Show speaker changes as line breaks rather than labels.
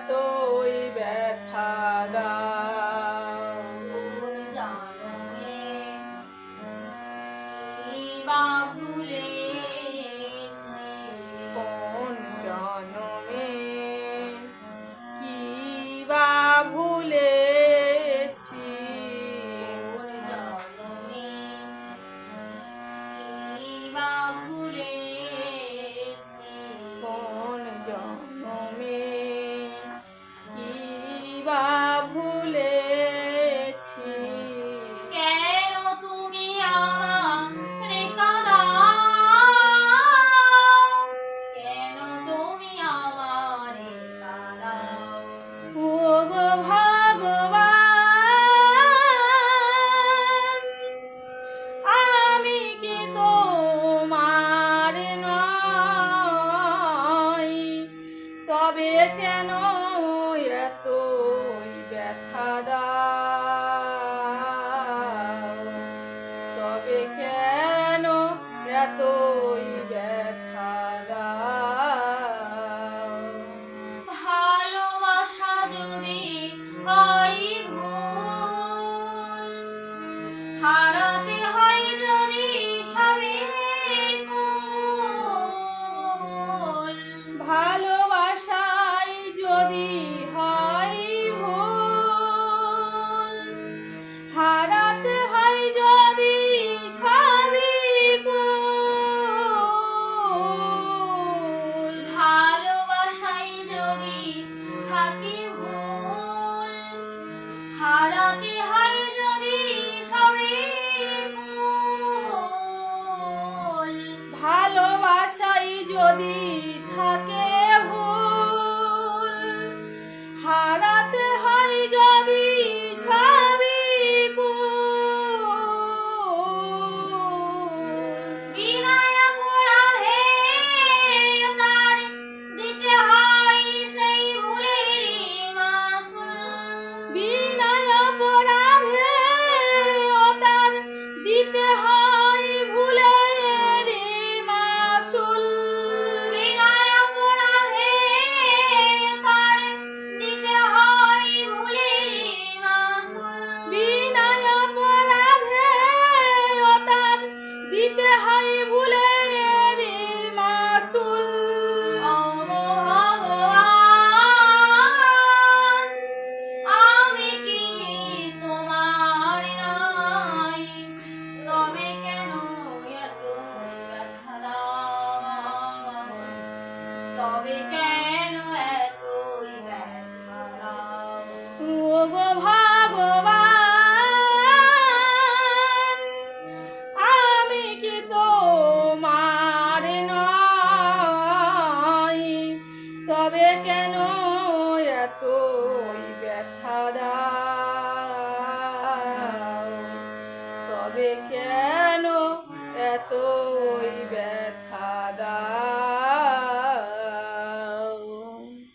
এতই ব্যথা দাও?
কোন জনমে কি বা ভুলেছি,
কোন জনমে কি বা ভুলেছি?
কোন জনমে কি বা ভুলেছি,
কোন জনমে কি বা ভুলেছি?
কেন তুমি আমারে কাঁদাও, কেন তুমি আমারে কাঁদাও,
ওগো ভগবান, আমি কি তোমার নই? তবে কেন এতই ব্যথা দাও? তবে কেন এতই ব্যথা দাও?
ভালোবাসা যদি হয় ভুল, হারাতে হয় যদি সবে কুল,
ভালোবাসায় যদি হয় ভুল, হারাতে হয় যদি সবই কুল।
ভালোবাসায় যদি থাকি ভুল, হারাতে হয় যদি সবে কুল,
ভালোবাসায় যদি থাকে ভুল, হারাতে হয় যদি সবই কুল।
বিনা অপরাধে তার দিতে হয় সেই ভুলেরই মাসুল,
বিনা অপরাধে ও তার দিতে হয় ভুলের মাসুল।
বিনা অপরাধে তার দিতে হয় ভুলেরই মাসুল,
বিনা অপরাধে ও তার দিতে হয় ভুলের মাসুল।
ও ভগবান, আমি কি তোমার নই? তবে কেন এত ব্যথা দাও? তবে কেন